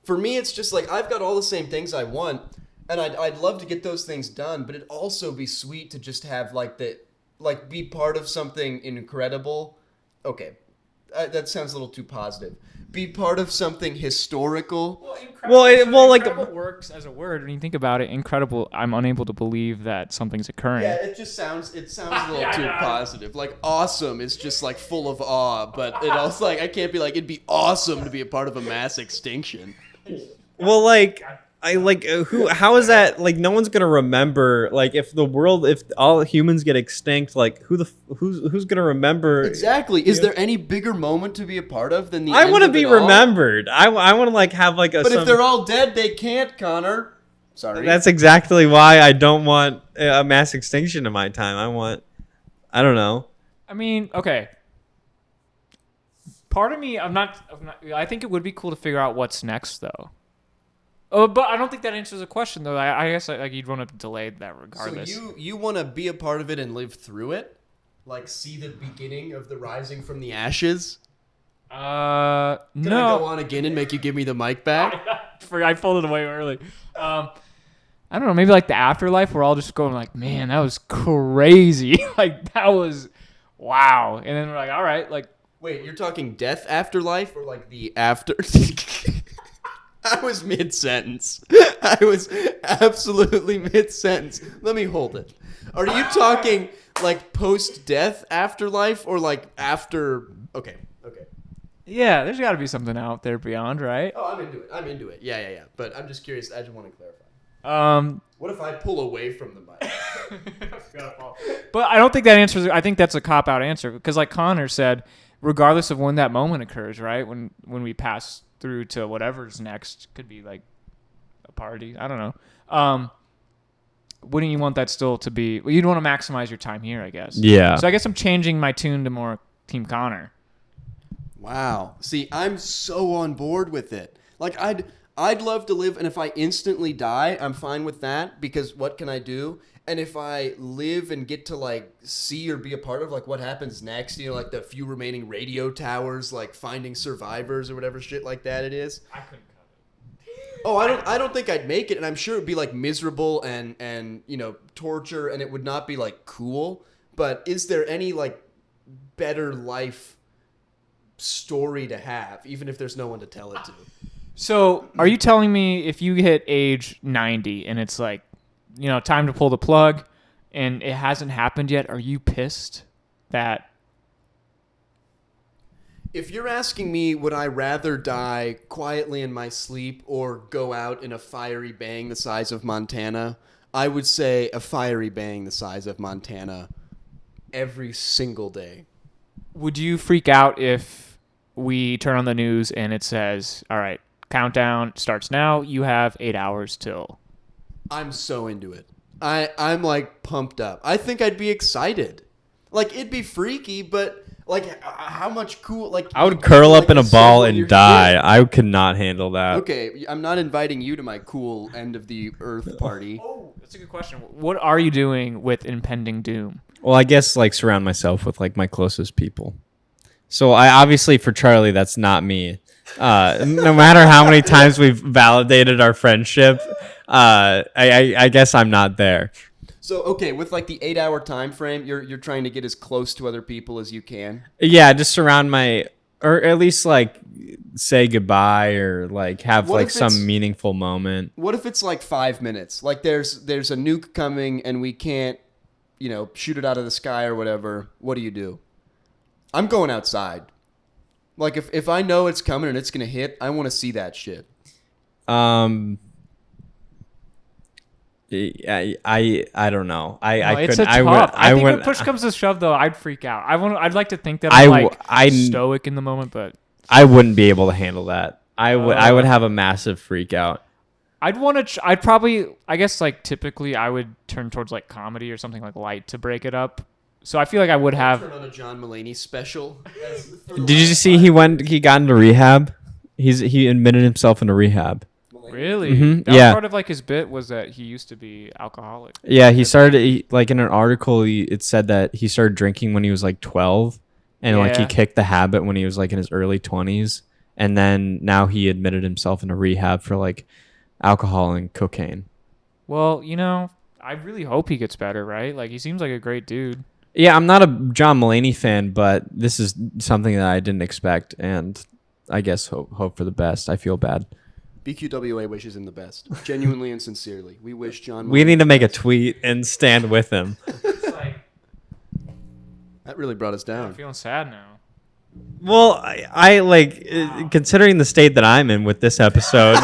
For me, it's just like I've got all the same things I want, and I'd love to get those things done, but it'd also be sweet to just have be part of something incredible. Okay, that sounds a little too positive. Be part of something historical. Incredible works as a word. When you think about it, incredible. I'm unable to believe that something's occurring. Yeah, it sounds a little too positive. Like awesome is just like full of awe, but it also like I can't be like it'd be awesome to be a part of a mass extinction. Well, like how is that, like, no one's gonna remember, like, if all humans get extinct, like who's gonna remember? Exactly. Is there any bigger moment to be a part of than the I want to be remembered. I want to like have like a But if they're all dead, they can't, Connor. Sorry. That's exactly why I don't want a mass extinction in my time. I don't know. I mean, okay. Part of me, I think it would be cool to figure out what's next, though. Oh, but I don't think that answers the question, though. I guess like you'd want to delay that regardless. So you want to be a part of it and live through it, like see the beginning of the rising from the ashes. No. Can I go on again and make you give me the mic back? I pulled it away early. I don't know. Maybe like the afterlife. We're all just going like, man, that was crazy. Like that was wow. And then we're like, all right, like. Wait, you're talking death afterlife or like the after? I was mid-sentence. I was absolutely mid-sentence. Let me hold it. Are you talking like post-death afterlife or like after? Okay. Yeah, there's got to be something out there beyond, right? Oh, I'm into it. Yeah. But I'm just curious. I just want to clarify. What if I pull away from the mic? But I don't think that answers. I think that's a cop-out answer because, like Connor said, regardless of when that moment occurs, right? When we pass through to whatever's next, could be like a party. I don't know. Wouldn't you want that still to be? Well, you'd want to maximize your time here, I guess. Yeah. So I guess I'm changing my tune to more Team Connor. Wow. See, I'm so on board with it. Like I'd love to live, and if I instantly die, I'm fine with that because what can I do? And if I live and get to like see or be a part of like what happens next, you know, like the few remaining radio towers, like finding survivors or whatever shit like that it is. I couldn't cut it. Oh, I don't think I'd make it, and I'm sure it'd be like miserable and you know torture, and it would not be like cool. But is there any like better life story to have, even if there's no one to tell it to? So, are you telling me if you hit age 90 and it's like, you know, time to pull the plug and it hasn't happened yet, are you pissed that? If you're asking me, would I rather die quietly in my sleep or go out in a fiery bang the size of Montana, I would say a fiery bang the size of Montana every single day. Would you freak out if we turn on the news and it says, all right, countdown starts now, you have 8 hours till? I'm so into it. I'm like pumped up. I think I'd be excited. Like it'd be freaky, but like how much cool, like I would curl up in a ball and die. I could not handle that. Okay, I'm not inviting you to my cool end of the earth party. Oh, that's a good question. What are you doing with impending doom? Well, I guess like surround myself with like my closest people. So I obviously for Charlie, that's not me. No matter how many times we've validated our friendship, I guess I'm not there. So okay, with like the 8 hour time frame, you're trying to get as close to other people as you can. Yeah, just surround or at least like say goodbye or like have like some meaningful moment. What if it's like 5 minutes? Like there's a nuke coming and we can't, you know, shoot it out of the sky or whatever. What do? I'm going outside. Like if I know it's coming and it's gonna hit, I want to see that shit. I don't know. I it's couldn't. I think when push comes to shove, though, I'd freak out. I'd like to think that I'm stoic in the moment, but I wouldn't be able to handle that. I would have a massive freak out. I'd probably, I guess, like typically I would turn towards like comedy or something like light to break it up. So I feel like I would have. Turn on a John Mulaney special. Did you see he got into rehab? He admitted himself into rehab. Really? Mm-hmm. That was part of like his bit was that he used to be alcoholic. Yeah, he started like in an article. It said that he started drinking when he was like 12, and like he kicked the habit when he was like in his early 20s, and then now he admitted himself into rehab for like alcohol and cocaine. Well, you know, I really hope he gets better, right? Like he seems like a great dude. Yeah, I'm not a John Mulaney fan, but this is something that I didn't expect, and I guess hope for the best. I feel bad. BQWA wishes him the best, genuinely and sincerely. We wish John. We Mulaney need to the make a best. tweet and stand with him. It's like, That really brought us I'm down. feeling sad now. Well, I like considering the state that I'm in with this episode.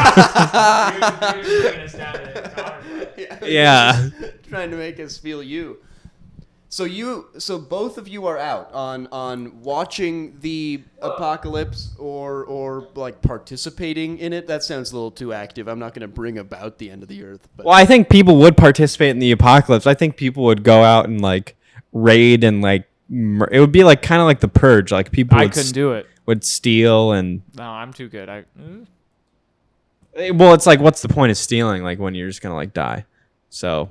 Yeah. Trying to make us feel you. So both of you are out on watching the apocalypse or like participating in it. That sounds a little too active. I'm not going to bring about the end of the earth. But. Well, I think people would participate in the apocalypse. I think people would go out and like raid and like it would be like kind of like the purge. Like people I couldn't do it. would steal and No, I'm too good. well, it's like what's the point of stealing like when you're just gonna like die? So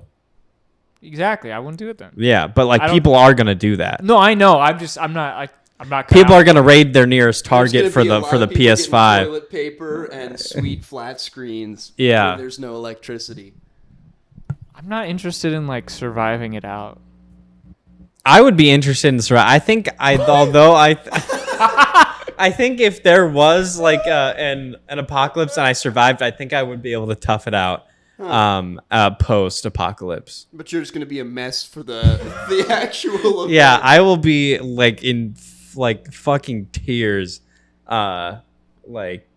Exactly. I wouldn't do it then. yeah, but like I don't- people are gonna do that. No, I know. I'm not. People are gonna raid their nearest There's Target gonna be a for lot the of people getting PS5. Toilet paper and sweet flat screens. Yeah. Where there's no electricity. I'm not interested in like surviving it out. I would be interested in survive. I think I think if there was like an apocalypse and I survived, I think I would be able to tough it out. Post apocalypse. But you're just gonna be a mess for the actual. Event. Yeah, I will be like in like fucking tears, like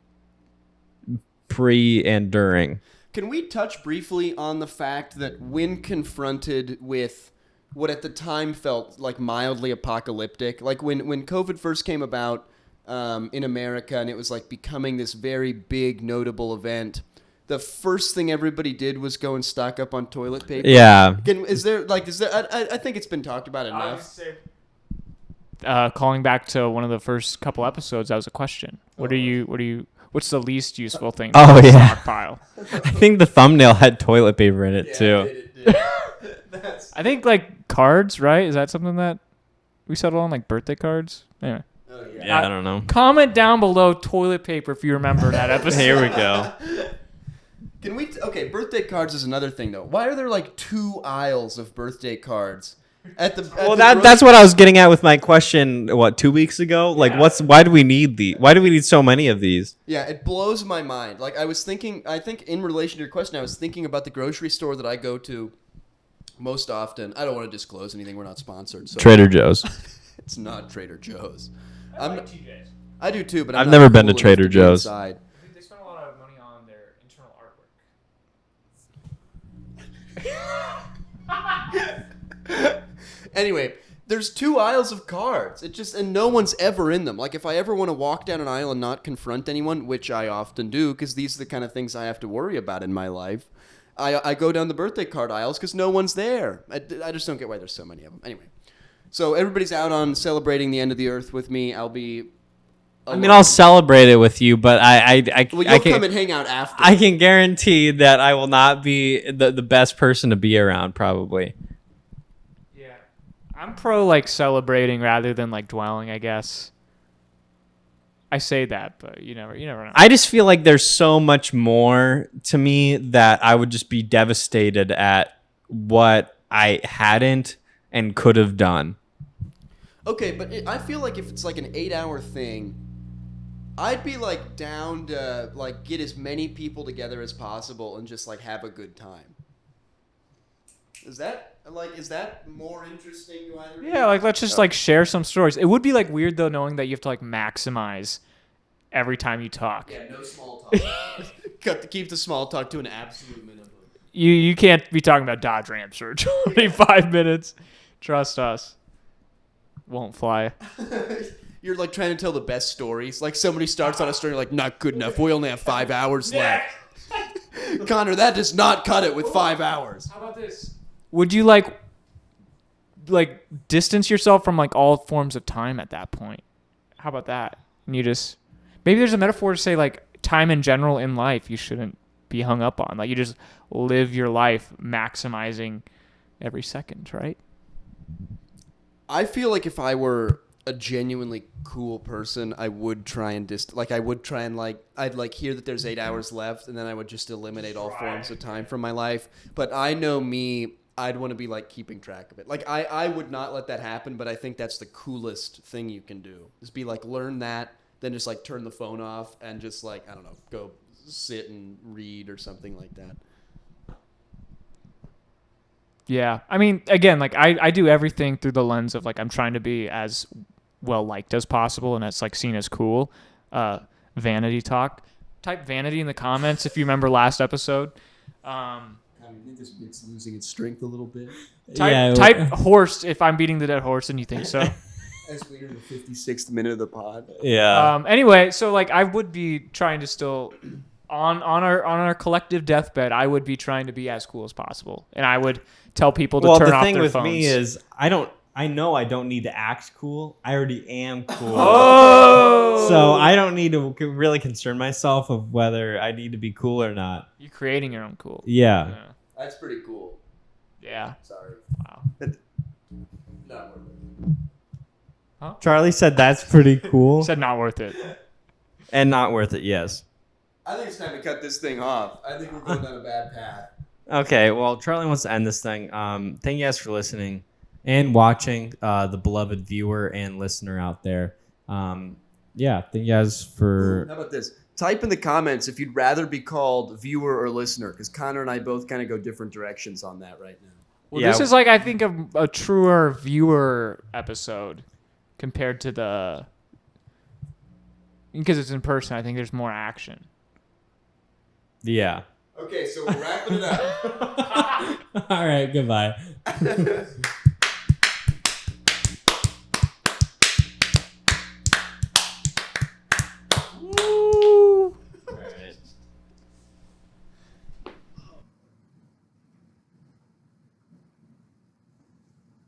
pre and during. Can we touch briefly on the fact that when confronted with what at the time felt like mildly apocalyptic, like when COVID first came about in America and it was like becoming this very big notable event, the first thing everybody did was go and stock up on toilet paper. Yeah. Is there? I think it's been talked about enough. Calling back to one of the first couple episodes, that was a question. What's the least useful thing to Oh, yeah. stockpile? I think the thumbnail had toilet paper in it too. I think like cards, right? Is that something that we settled on, like birthday cards? Anyway. Yeah, I don't know. Comment down below toilet paper if you remember that episode. Here we go. Can we? Okay, birthday cards is another thing though. Why are there like 2 aisles of birthday cards at the? Well, that's what I was getting at with my question. What 2 weeks ago? Like, why do we need Why do we need so many of these? Yeah, it blows my mind. Like I was thinking. I think in relation to your question, I was thinking about the grocery store that I go to most often. I don't want to disclose anything. We're not sponsored. So Trader Joe's. It's not Trader Joe's. I like TJ's. I do too, but I've I'm never not been to cool enough Trader be Joe's. inside. I think they spend a lot of money on their internal artwork. Anyway, there's 2 aisles of cards. And no one's ever in them. Like if I ever want to walk down an aisle and not confront anyone, which I often do, because these are the kind of things I have to worry about in my life. I go down the birthday card aisles because no one's there. I just don't get why there's so many of them. Anyway, so everybody's out on celebrating the end of the earth with me. I'll be. I mean, I'll celebrate it with you, but Well, you'll come and hang out after. I can guarantee that I will not be the best person to be around, probably. Yeah. I'm pro like celebrating rather than like dwelling, I guess. I say that, but you never know. I just feel like there's so much more to me that I would just be devastated at what I hadn't and could have done. Okay, but I feel like if it's like an 8-hour thing, I'd be like down to like get as many people together as possible and just like have a good time. Is that more interesting to either? Yeah, like let's just like share some stories. It would be like weird though knowing that you have to like maximize every time you talk. Yeah, no small talk. Keep the small talk to an absolute minimum. You can't be talking about Dodge Rams for 25 minutes. Trust us. Won't fly. You're like trying to tell the best stories. Like somebody starts on a story like not good enough. We only have 5 hours left. Connor, that does not cut it with 5 hours. How about this? Would you like distance yourself from like all forms of time at that point? How about that? And you just maybe there's a metaphor to say like time in general in life you shouldn't be hung up on. Like you just live your life maximizing every second, right? I feel like if I were a genuinely cool person, I would try and I'd like hear that there's 8 hours left and then I would just eliminate all forms of time from my life. But I know me, I'd want to be like keeping track of it. Like I would not let that happen, but I think that's the coolest thing you can do. Is be like learn that, then just like turn the phone off and just like I don't know, go sit and read or something like that. Yeah. I mean, again, like I do everything through the lens of like I'm trying to be as well liked as possible and it's like seen as cool. Vanity talk. Type vanity in the comments if you remember last episode. I think this bit's losing its strength a little bit. Type horse if I'm beating the dead horse and you think so. As we enter the 56th minute of the pod. Yeah. Anyway, so like I would be trying to still on our collective deathbed, I would be trying to be as cool as possible, and I would tell people to turn off their phones. Well, the thing with me is I know I don't need to act cool. I already am cool. Oh! So I don't need to really concern myself of whether I need to be cool or not. You're creating your own cool. Yeah. That's pretty cool. Yeah. Sorry. Wow. Not worth it. Huh? Charlie said that's pretty cool. Said not worth it. And not worth it, yes. I think it's time to cut this thing off. I think we're going down a bad path. Okay, well, Charlie wants to end this thing. Thank you guys for listening and watching, the beloved viewer and listener out there. Yeah, thank you guys for... How about this? Type in the comments if you'd rather be called viewer or listener, because Connor and I both kind of go different directions on that right now. Well, this is like, I think, a truer viewer episode compared to the... Because it's in person, I think there's more action. Yeah. Okay, so we're wrapping it up. All right, goodbye.